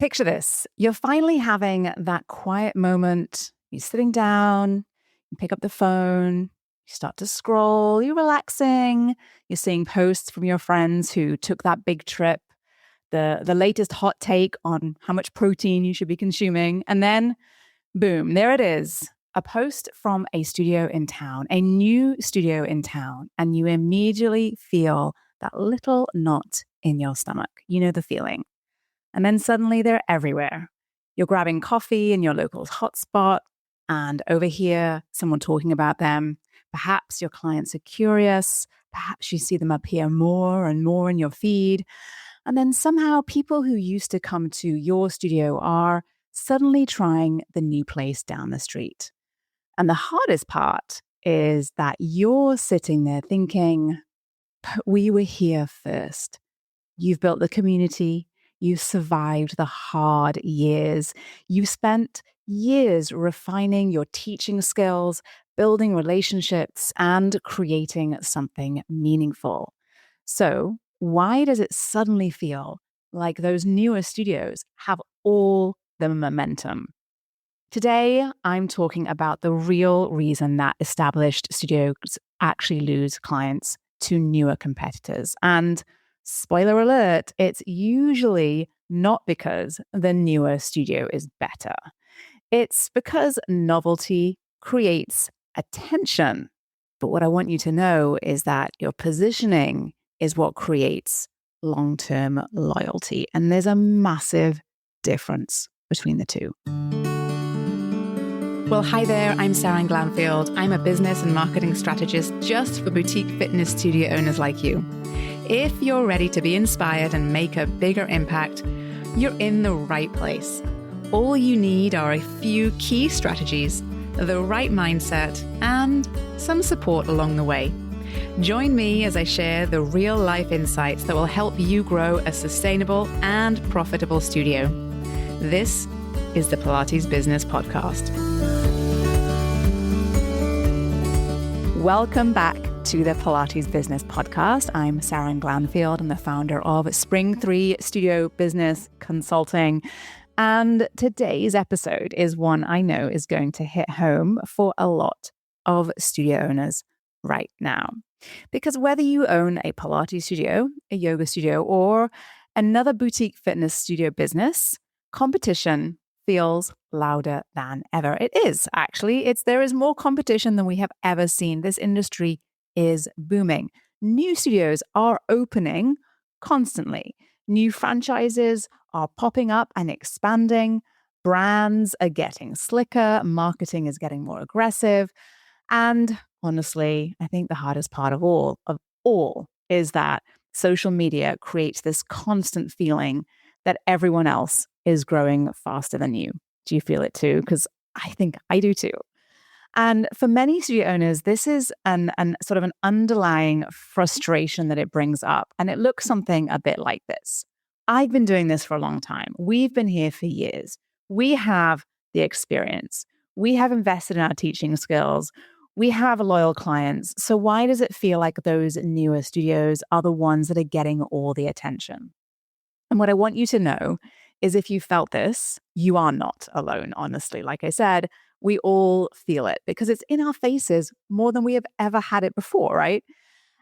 Picture this. You're finally having that quiet moment. You're sitting down, you pick up the phone, you start to scroll, you're relaxing, you're seeing posts from your friends who took that big trip, the latest hot take on how much protein you should be consuming. And then, boom, there it is. A post from a studio in town, a new studio in town, and you immediately feel that little knot in your stomach. You know the feeling. And then suddenly they're everywhere. You're grabbing coffee in your local hotspot and overhear someone talking about them. Perhaps your clients are curious. Perhaps you see them appear more and more in your feed. And then somehow people who used to come to your studio are suddenly trying the new place down the street. And the hardest part is that you're sitting there thinking, but we were here first. You've built the community. You survived the hard years. You spent years refining your teaching skills, building relationships, and creating something meaningful. So why does it suddenly feel like those newer studios have all the momentum? Today, I'm talking about the real reason that established studios actually lose clients to newer competitors. And spoiler alert, it's usually not because the newer studio is better. It's because novelty creates attention. But what I want you to know is that your positioning is what creates long-term loyalty. And there's a massive difference between the two. Well, hi there, I'm Seran Glanfield. I'm a business and marketing strategist just for boutique fitness studio owners like you. If you're ready to be inspired and make a bigger impact, you're in the right place. All you need are a few key strategies, the right mindset, and some support along the way. Join me as I share the real-life insights that will help you grow a sustainable and profitable studio. This is the Pilates Business Podcast. Welcome back to the Pilates Business Podcast. I'm Seran Glanfield. I'm the founder of Spring 3 Studio Business Consulting. And today's episode is one I know is going to hit home for a lot of studio owners right now. Because whether you own a Pilates studio, a yoga studio, or another boutique fitness studio business, competition feels louder than ever. It is actually. There is more competition than we have ever seen. This industry is booming. New studios are opening constantly. New franchises are popping up and expanding. Brands are getting slicker. Marketing is getting more aggressive. And honestly, I think the hardest part of all is that social media creates this constant feeling that everyone else is growing faster than you. Do you feel it too? Because I think I do too. And for many studio owners, this is an sort of an underlying frustration that it brings up. And it looks something a bit like this. I've been doing this for a long time. We've been here for years. We have the experience. We have invested in our teaching skills. We have loyal clients. So why does it feel like those newer studios are the ones that are getting all the attention? And what I want you to know is if you felt this, you are not alone, honestly. Like I said, we all feel it because it's in our faces more than we have ever had it before, right?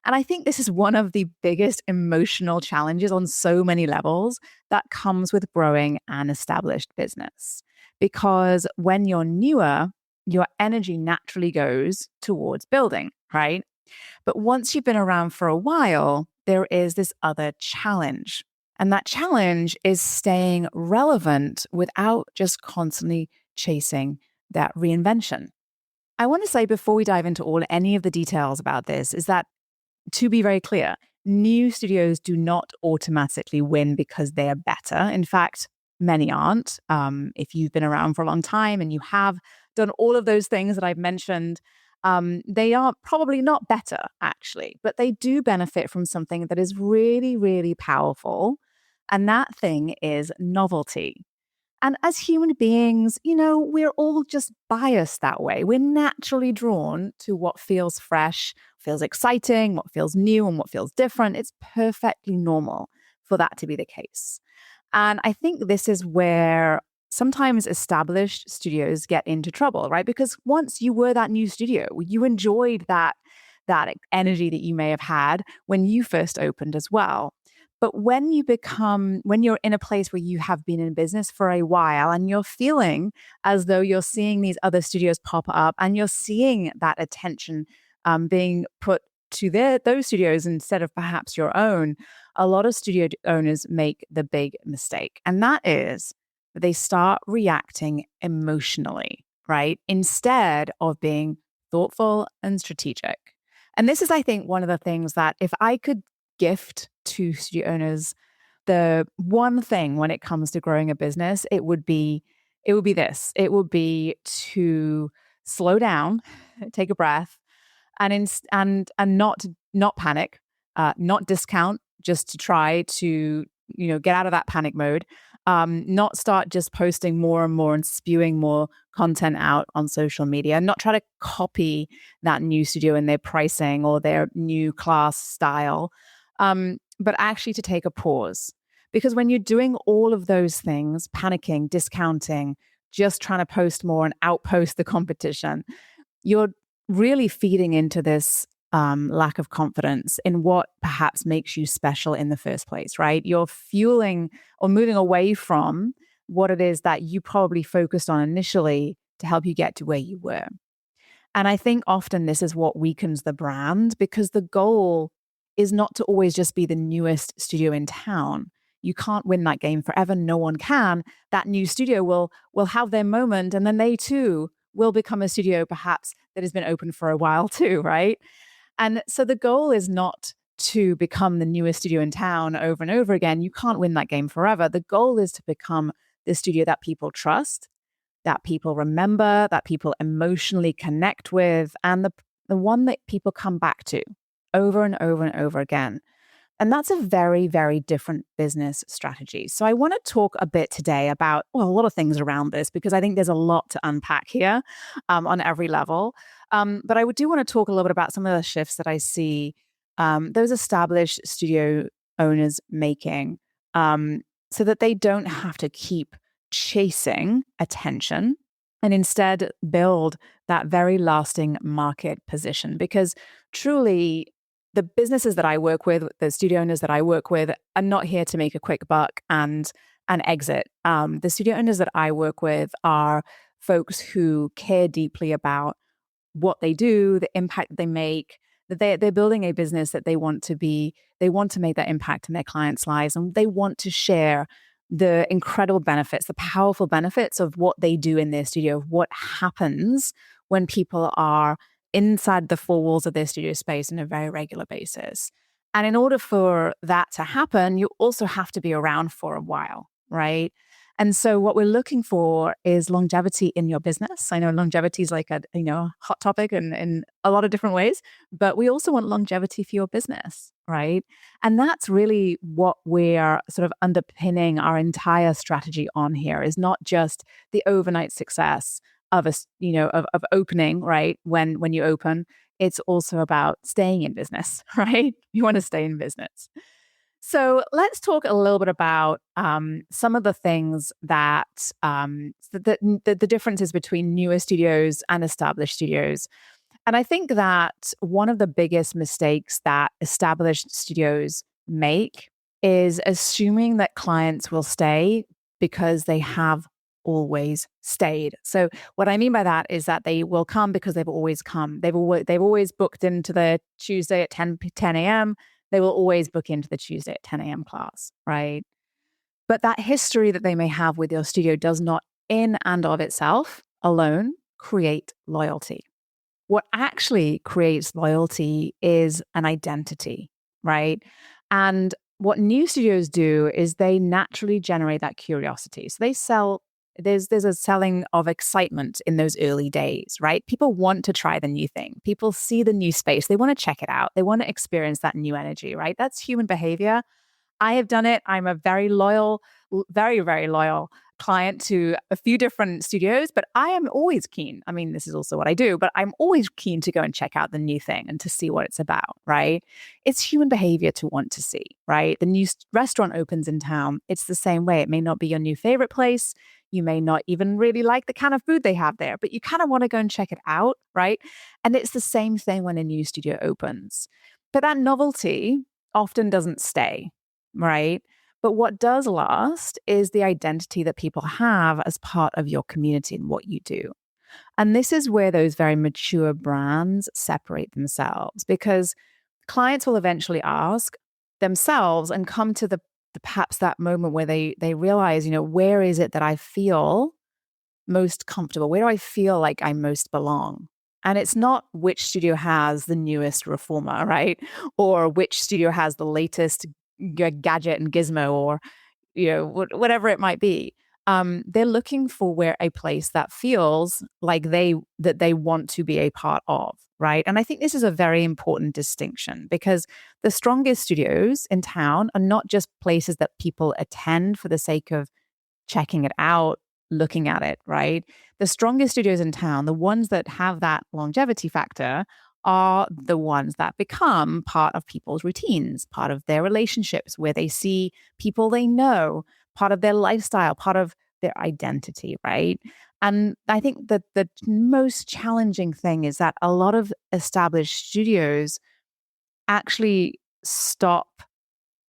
And I think this is one of the biggest emotional challenges on so many levels that comes with growing an established business. Because when you're newer, your energy naturally goes towards building, right? But once you've been around for a while, there is this other challenge. And that challenge is staying relevant without just constantly chasing that reinvention. I want to say before we dive into any of the details about this is that, to be very clear, new studios do not automatically win because they are better. In fact, many aren't. If you've been around for a long time and you have done all of those things that I've mentioned, they are probably not better, actually, but they do benefit from something that is really, really powerful. And that thing is novelty. And as human beings, we're all just biased that way. We're naturally drawn to what feels fresh, feels exciting, what feels new, and what feels different. It's perfectly normal for that to be the case. And I think this is where sometimes established studios get into trouble, right? Because once you were that new studio, you enjoyed that energy that you may have had when you first opened as well. But when you're in a place where you have been in business for a while and you're feeling as though you're seeing these other studios pop up and you're seeing that attention being put to those studios instead of perhaps your own, a lot of studio owners make the big mistake. And that is they start reacting emotionally, right? Instead of being thoughtful and strategic. And this is, I think, one of the things that if I could gift to studio owners the one thing when it comes to growing a business, it would be this. It would be to slow down, take a breath, and not panic, not discount, just to try to get out of that panic mode. Not start just posting more and more and spewing more content out on social media, not try to copy that new studio in their pricing or their new class style, but actually to take a pause. Because when you're doing all of those things, panicking, discounting, just trying to post more and outpost the competition, you're really feeding into this lack of confidence in what perhaps makes you special in the first place, right? You're fueling or moving away from what it is that you probably focused on initially to help you get to where you were. And I think often this is what weakens the brand because the goal is not to always just be the newest studio in town. You can't win that game forever. No one can. That new studio will have their moment, and then they too will become a studio perhaps that has been open for a while too, right? And so the goal is not to become the newest studio in town over and over again. You can't win that game forever. The goal is to become the studio that people trust, that people remember, that people emotionally connect with, and the one that people come back to over and over and over again. And that's a very, very different business strategy. So I want to talk a bit today about, a lot of things around this because I think there's a lot to unpack here on every level. But I do want to talk a little bit about some of the shifts that I see those established studio owners making so that they don't have to keep chasing attention and instead build that very lasting market position. Because truly, the businesses that I work with, the studio owners that I work with, are not here to make a quick buck and exit. The studio owners that I work with are folks who care deeply about what they do, the impact that they make, that they're building a business that they want to make that impact in their clients' lives, and they want to share the incredible benefits, the powerful benefits of what they do in their studio, what happens when people are inside the four walls of their studio space on a very regular basis. And in order for that to happen, you also have to be around for a while, right? And so what we're looking for is longevity in your business. I know longevity is like a hot topic in a lot of different ways, but we also want longevity for your business, right? And that's really what we're sort of underpinning our entire strategy on here, is not just the overnight success of of opening, right? When you open, it's also about staying in business, right? You want to stay in business. So let's talk a little bit about some of the things that the differences between newer studios and established studios. And I think that one of the biggest mistakes that established studios make is assuming that clients will stay because they have always stayed. So what I mean by that is that they will come because they've always come. They've always booked into the Tuesday at 10 a.m. They will always book into the Tuesday at 10 a.m. class, right? But that history that they may have with your studio does not in and of itself alone create loyalty. What actually creates loyalty is an identity, right? And what new studios do is they naturally generate that curiosity. So they sell, there's a selling of excitement in those early days, right? People want to try the new thing. People see the new space. They want to check it out. They want to experience that new energy, right? That's human behavior. I have done it. I'm a very loyal, very, very loyal client to a few different studios, but I am always keen. I mean, this is also what I do, but I'm always keen to go and check out the new thing and to see what it's about, right? It's human behavior to want to see, right? The new restaurant opens in town. It's the same way. It may not be your new favorite place. You may not even really like the kind of food they have there, but you kind of want to go and check it out, right? And it's the same thing when a new studio opens. But that novelty often doesn't stay, right? But what does last is the identity that people have as part of your community and what you do. And this is where those very mature brands separate themselves, because clients will eventually ask themselves and come to the perhaps that moment where they realize, where is it that I feel most comfortable? Where do I feel like I most belong? And it's not which studio has the newest reformer, right? Or which studio has the latest gadget and gizmo, or whatever it might be. They're looking for where a place that feels like they want to be a part of, right? And I think this is a very important distinction, because the strongest studios in town are not just places that people attend for the sake of checking it out, looking at it, right? The strongest studios in town, the ones that have that longevity factor, are the ones that become part of people's routines, part of their relationships, where they see people they know, part of their lifestyle, part of their identity, right? And I think that the most challenging thing is that a lot of established studios actually stop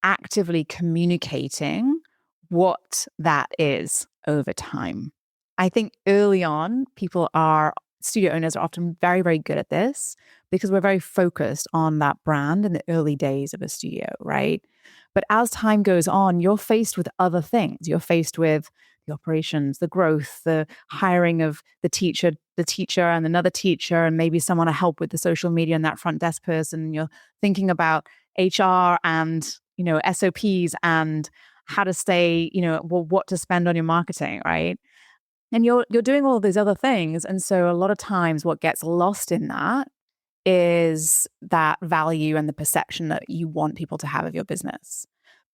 actively communicating what that is over time. I think early on, studio owners are often very, very good at this, because we're very focused on that brand in the early days of a studio, right? But as time goes on, you're faced with other things. You're faced with the operations, the growth, the hiring of the teacher and another teacher, and maybe someone to help with the social media and that front desk person. You're thinking about HR and, SOPs and how to stay, what to spend on your marketing, right? And you're doing all of these other things. And so a lot of times what gets lost in that is that value and the perception that you want people to have of your business.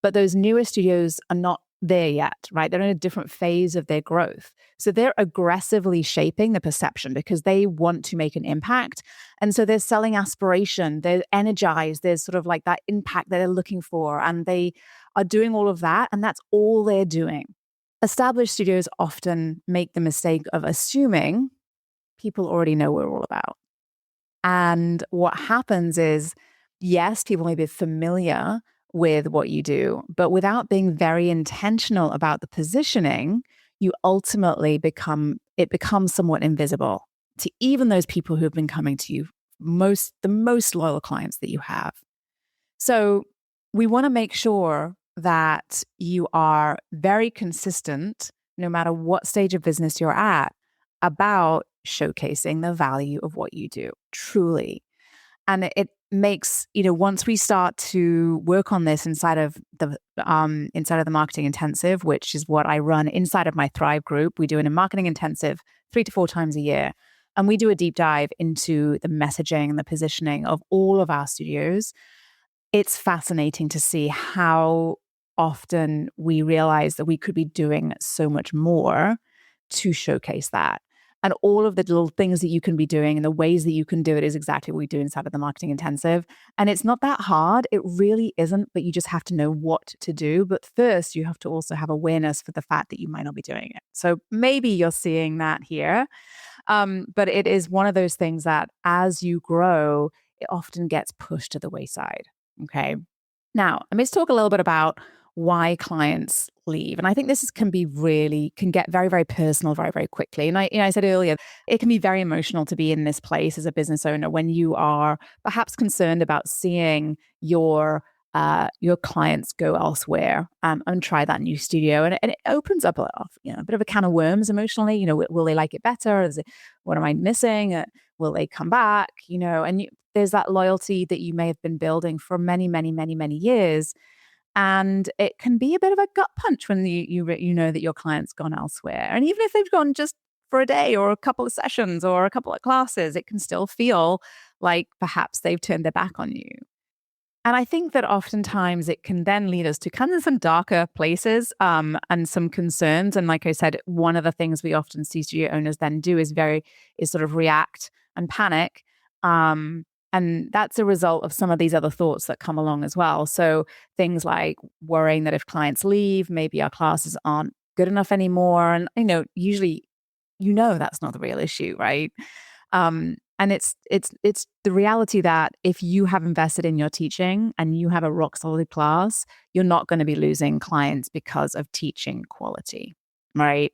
But those newer studios are not there yet, right? They're in a different phase of their growth. So they're aggressively shaping the perception because they want to make an impact. And so they're selling aspiration, they're energized, there's sort of like that impact that they're looking for. And they are doing all of that. And that's all they're doing. Established studios often make the mistake of assuming people already know what we're all about. And what happens is, yes, people may be familiar with what you do, but without being very intentional about the positioning, you ultimately becomes somewhat invisible to even those people who have been coming to you, the most loyal clients that you have. So we want to make sure that you are very consistent, no matter what stage of business you're at, about showcasing the value of what you do, truly. And it makes, once we start to work on this inside of the marketing intensive, which is what I run inside of my Thrive group, we do it in marketing intensive 3 to 4 times a year. And we do a deep dive into the messaging and the positioning of all of our studios. It's fascinating to see how often we realize that we could be doing so much more to showcase that. And all of the little things that you can be doing and the ways that you can do it is exactly what we do inside of the marketing intensive. And it's not that hard. It really isn't, but you just have to know what to do. But first, you have to also have awareness for the fact that you might not be doing it. So maybe you're seeing that here. But it is one of those things that as you grow, it often gets pushed to the wayside. Okay. Now, let's talk a little bit about why clients leave. And I think this can get very, very personal very, very quickly. And I said earlier, it can be very emotional to be in this place as a business owner when you are perhaps concerned about seeing your clients go elsewhere and try that new studio. And it opens up a bit of a can of worms emotionally. Will they like it better? What am I missing? Will they come back? And there's that loyalty that you may have been building for many, many, many, many years. And it can be a bit of a gut punch when you know that your client's gone elsewhere. And even if they've gone just for a day or a couple of sessions or a couple of classes, it can still feel like perhaps they've turned their back on you. And I think that oftentimes it can then lead us to kind of some darker places and some concerns. And like I said, one of the things we often see studio owners then do is sort of react and panic. And that's a result of some of these other thoughts that come along as well. So things like worrying that if clients leave, maybe our classes aren't good enough anymore. And, usually, that's not the real issue, right? And it's the reality that if you have invested in your teaching and you have a rock solid class, you're not going to be losing clients because of teaching quality, right?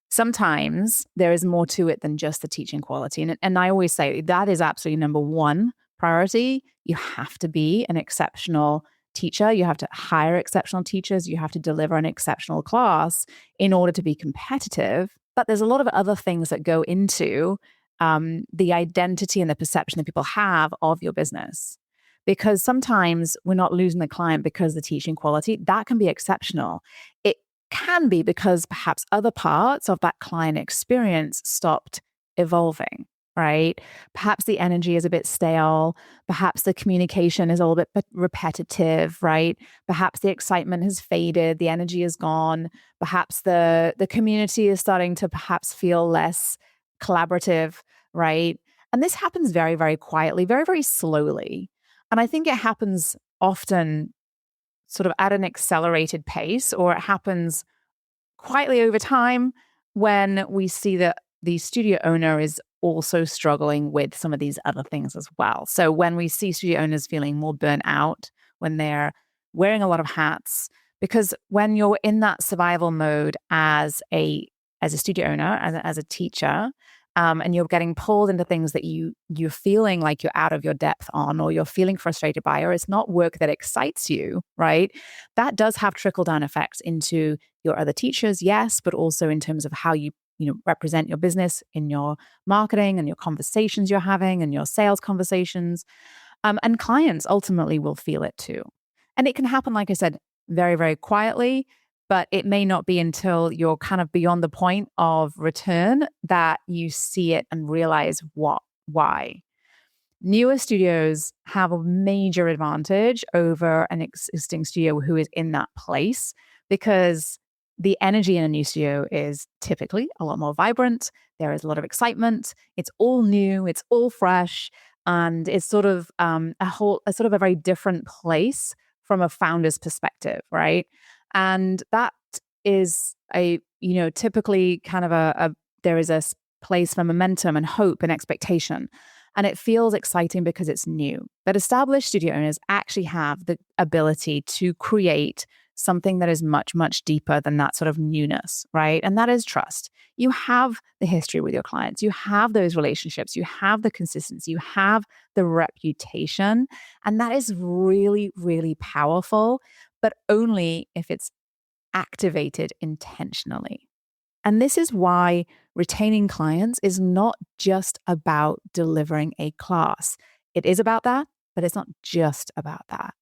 Sometimes there is more to it than just the teaching quality. And I always say that is absolutely number one priority. You have to be an exceptional teacher. You have to hire exceptional teachers. You have to deliver an exceptional class in order to be competitive. But there's a lot of other things that go into the identity and the perception that people have of your business. Because sometimes we're not losing the client because the teaching quality, that can be exceptional. It can be because perhaps other parts of that client experience stopped evolving, right? Perhaps the energy is a bit stale. Perhaps the communication is a little bit repetitive, right? Perhaps the excitement has faded. The energy is gone. Perhaps the community is starting to perhaps feel less collaborative, right? And this happens very, very quietly, very, very slowly. And I think it happens often sort of at an accelerated pace, or it happens quietly over time when we see that the studio owner is also struggling with some of these other things as well. So when we see studio owners feeling more burnt out, when they're wearing a lot of hats, because when you're in that survival mode as a studio owner, as a teacher, and you're getting pulled into things that you're feeling like you're out of your depth on, or you're feeling frustrated by, or it's not work that excites you, right? That does have trickle-down effects into your other teachers, yes, but also in terms of how you represent your business in your marketing and your conversations you're having and your sales conversations. And clients ultimately will feel it too. And it can happen, like I said, very, very quietly, but it may not be until you're kind of beyond the point of return that you see it and realize why. Newer studios have a major advantage over an existing studio who is in that place, because the energy in a new studio is typically a lot more vibrant. There is a lot of excitement. It's all new. It's all fresh. And it's sort of a very different place from a founder's perspective, right? And that is typically kind of there is a place for momentum and hope and expectation. And it feels exciting because it's new. But established studio owners actually have the ability to create something that is much, much deeper than that sort of newness, right? And that is trust. You have the history with your clients. You have those relationships. You have the consistency. You have the reputation. And that is really, really powerful, but only if it's activated intentionally. And this is why retaining clients is not just about delivering a class. It is about that, but it's not just about that.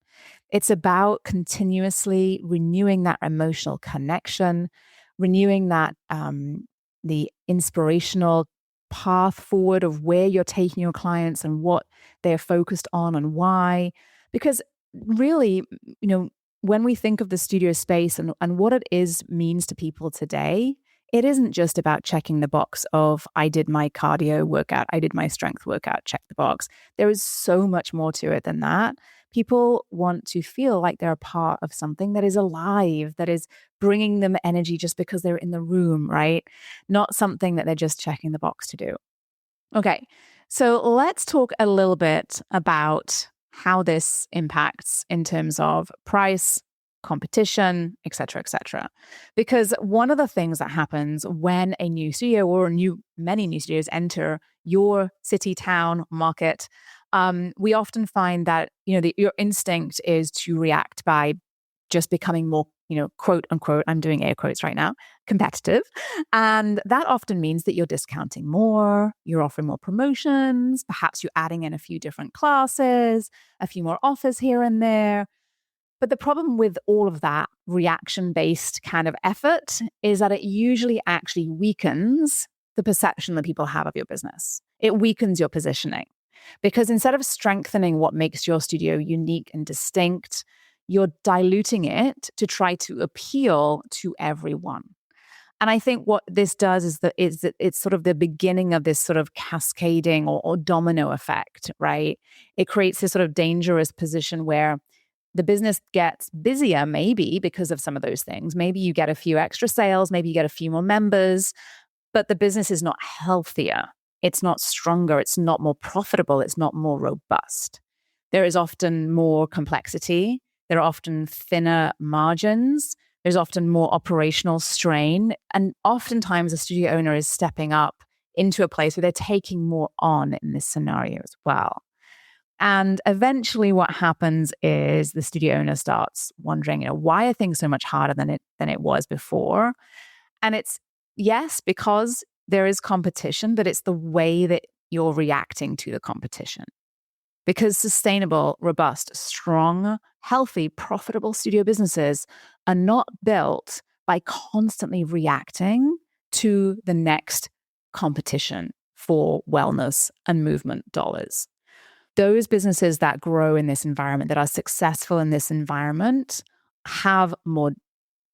It's about continuously renewing that emotional connection, renewing that the inspirational path forward of where you're taking your clients and what they're focused on and why. Because really, when we think of the studio space and what it means to people today, it isn't just about checking the box of I did my cardio workout, I did my strength workout, check the box. There is so much more to it than that. People want to feel like they're a part of something that is alive, that is bringing them energy just because they're in the room, right? Not something that they're just checking the box to do. Okay, so let's talk a little bit about how this impacts in terms of price, competition, et cetera, et cetera. Because one of the things that happens when a new studio or many new studios enter your city, town, market, we often find that your instinct is to react by just becoming more, quote unquote, I'm doing air quotes right now, competitive. And that often means that you're discounting more, you're offering more promotions, perhaps you're adding in a few different classes, a few more offers here and there. But the problem with all of that reaction-based kind of effort is that it usually actually weakens the perception that people have of your business. It weakens your positioning. Because instead of strengthening what makes your studio unique and distinct, you're diluting it to try to appeal to everyone. And I think what this does is that it's sort of the beginning of this sort of cascading or domino effect, right? It creates this sort of dangerous position where the business gets busier, maybe because of some of those things. Maybe you get a few extra sales, maybe you get a few more members, but the business is not healthier. It's not stronger. It's not more profitable. It's not more robust. There is often more complexity. There are often thinner margins. There's often more operational strain. And oftentimes a studio owner is stepping up into a place where they're taking more on in this scenario as well. And eventually what happens is the studio owner starts wondering, why are things so much harder than it was before? And it's, yes, because there is competition, but it's the way that you're reacting to the competition. Because sustainable, robust, strong, healthy, profitable studio businesses are not built by constantly reacting to the next competition for wellness and movement dollars. Those businesses that grow in this environment, that are successful in this environment, have more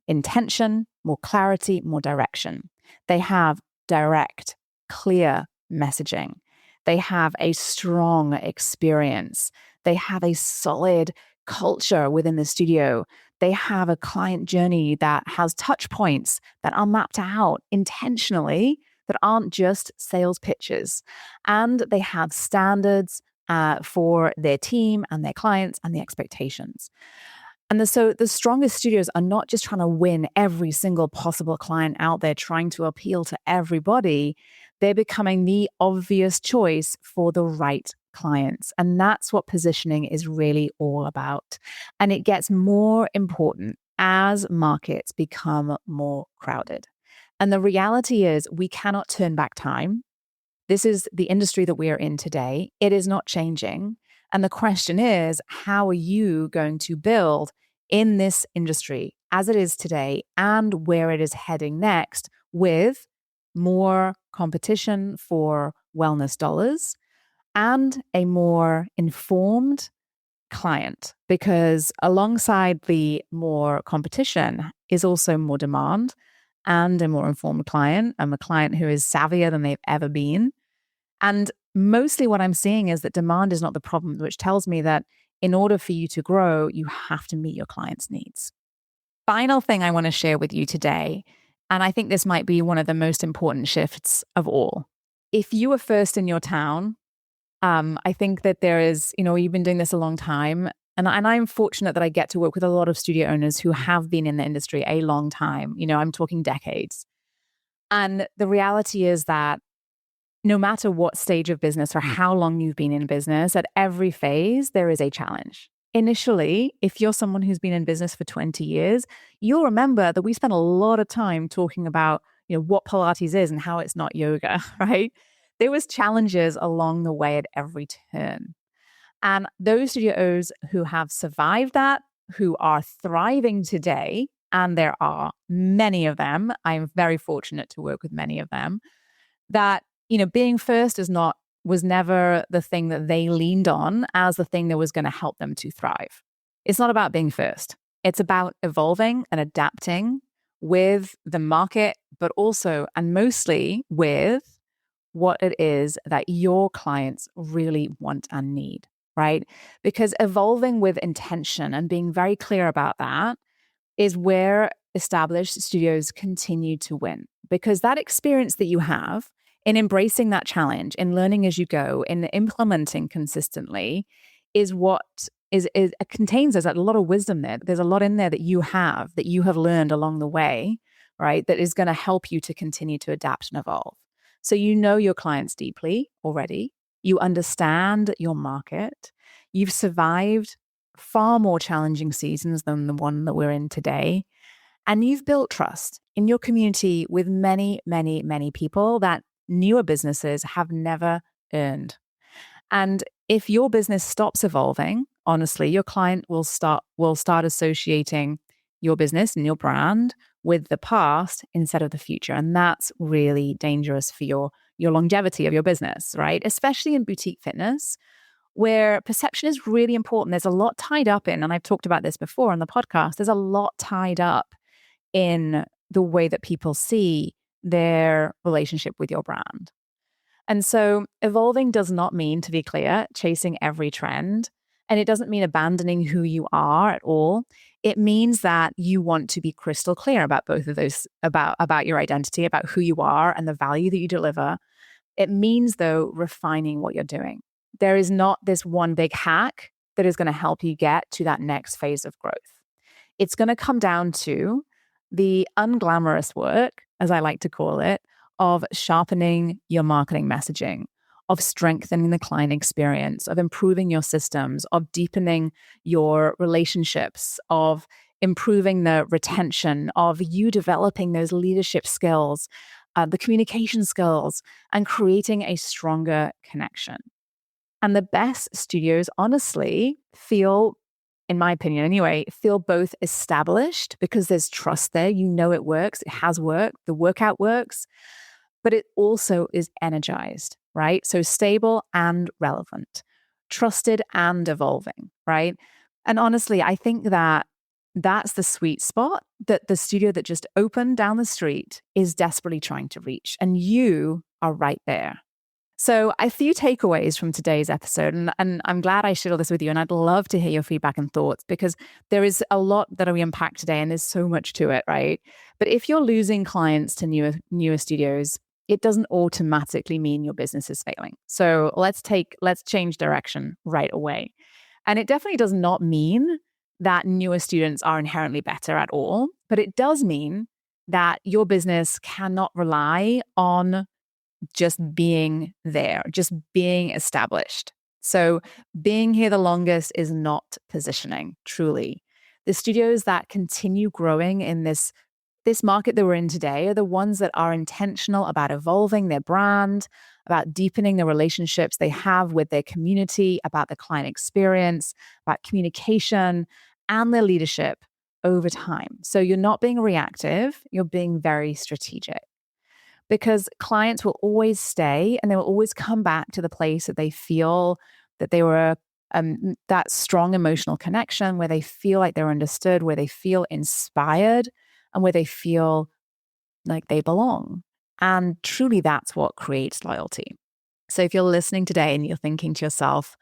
intention, more clarity, more direction. They have direct, clear messaging. They have a strong experience. They have a solid culture within the studio. They have a client journey that has touch points that are mapped out intentionally, that aren't just sales pitches. And they have standards for their team and their clients and the expectations. And so the strongest studios are not just trying to win every single possible client out there, trying to appeal to everybody. They're becoming the obvious choice for the right clients. And that's what positioning is really all about. And it gets more important as markets become more crowded. And the reality is we cannot turn back time. This is the industry that we are in today. It is not changing. And the question is, how are you going to build in this industry as it is today and where it is heading next with more competition for wellness dollars and a more informed client? Because alongside the more competition is also more demand and a more informed client, and a client who is savvier than they've ever been. And mostly what I'm seeing is that demand is not the problem, which tells me that in order for you to grow, you have to meet your clients' needs. Final thing I want to share with you today, and I think this might be one of the most important shifts of all. If you are first in your town, I think that there is, you've been doing this a long time. And I'm fortunate that I get to work with a lot of studio owners who have been in the industry a long time. I'm talking decades. And the reality is that no matter what stage of business or how long you've been in business, at every phase, there is a challenge. Initially, if you're someone who's been in business for 20 years, you'll remember that we spent a lot of time talking about, what Pilates is and how it's not yoga, right? There was challenges along the way at every turn. And those studios who have survived that, who are thriving today, and there are many of them, I'm very fortunate to work with many of them, that being first was never the thing that they leaned on as the thing that was going to help them to thrive. It's not about being first. It's about evolving and adapting with the market, but also and mostly with what it is that your clients really want and need, right? Because evolving with intention and being very clear about that is where established studios continue to win. Because that experience that you have in embracing that challenge, in learning as you go, in implementing consistently, is what it contains. There's a lot of wisdom there. There's a lot in there that you have learned along the way, right? That is going to help you to continue to adapt and evolve. So you know your clients deeply already. You understand your market. You've survived far more challenging seasons than the one that we're in today. And you've built trust in your community with many, many, many people that newer businesses have never earned. And if your business stops evolving, honestly, your client will start associating your business and your brand with the past instead of the future. And that's really dangerous for your your longevity of your business, right? Especially in boutique fitness, where perception is really important. There's a lot tied up in, and I've talked about this before on the podcast, there's a lot tied up in the way that people see their relationship with your brand. And so evolving does not mean, to be clear, chasing every trend. And it doesn't mean abandoning who you are at all. It means that you want to be crystal clear about both of those, about your identity, about who you are and the value that you deliver. It means, though, refining what you're doing. There is not this one big hack that is going to help you get to that next phase of growth. It's going to come down to the unglamorous work, as I like to call it, of sharpening your marketing messaging, of strengthening the client experience, of improving your systems, of deepening your relationships, of improving the retention, of you developing those leadership skills, the communication skills, and creating a stronger connection. And the best studios, honestly, feel, in my opinion anyway, feel both established because there's trust there. You know it works. It has worked. The workout works. But it also is energized, right? So stable and relevant, trusted and evolving, right? And honestly, I think that that's the sweet spot that the studio that just opened down the street is desperately trying to reach. And you are right there. So a few takeaways from today's episode, and I'm glad I shared all this with you, and I'd love to hear your feedback and thoughts because there is a lot that we unpack today and there's so much to it, right? But if you're losing clients to newer studios, it doesn't automatically mean your business is failing. So let's change direction right away. And it definitely does not mean that newer students are inherently better at all, but it does mean that your business cannot rely on just being there, just being established. So being here the longest is not positioning, truly. The studios that continue growing in this market that we're in today are the ones that are intentional about evolving their brand, about deepening the relationships they have with their community, about the client experience, about communication, and their leadership over time. So you're not being reactive, you're being very strategic. Because clients will always stay and they will always come back to the place that they feel that they were that strong emotional connection, where they feel like they're understood, where they feel inspired, and where they feel like they belong. And truly, that's what creates loyalty. So if you're listening today and you're thinking to yourself,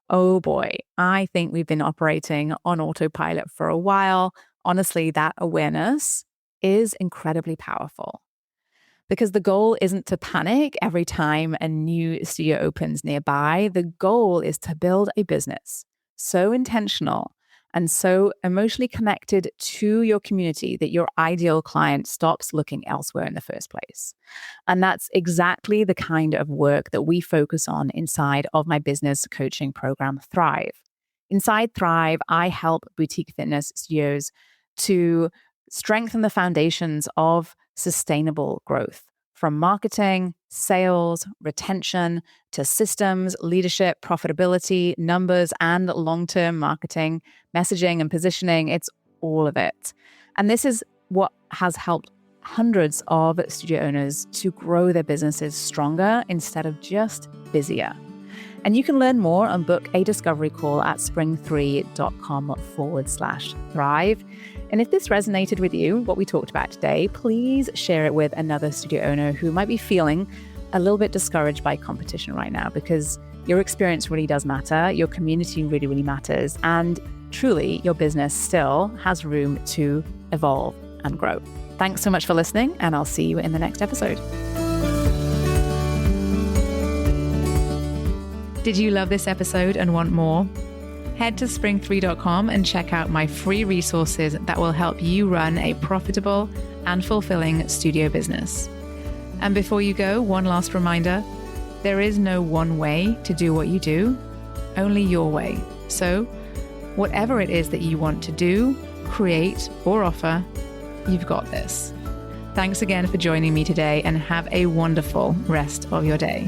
oh boy, I think we've been operating on autopilot for a while, honestly, that awareness is incredibly powerful. Because the goal isn't to panic every time a new studio opens nearby. The goal is to build a business so intentional and so emotionally connected to your community that your ideal client stops looking elsewhere in the first place. And that's exactly the kind of work that we focus on inside of my business coaching program, Thrive. Inside Thrive, I help boutique fitness studios to strengthen the foundations of sustainable growth, from marketing, sales, retention, to systems, leadership, profitability, numbers, and long-term marketing, messaging and positioning. It's all of it. And this is what has helped hundreds of studio owners to grow their businesses stronger instead of just busier. And you can learn more and book a discovery call at spring3.com/thrive. And if this resonated with you, what we talked about today, please share it with another studio owner who might be feeling a little bit discouraged by competition right now, because your experience really does matter. Your community really, really matters. And truly, your business still has room to evolve and grow. Thanks so much for listening, and I'll see you in the next episode. Did you love this episode and want more? Head to spring3.com and check out my free resources that will help you run a profitable and fulfilling studio business. And before you go, one last reminder, there is no one way to do what you do, only your way. So whatever it is that you want to do, create, or offer, you've got this. Thanks again for joining me today, and have a wonderful rest of your day.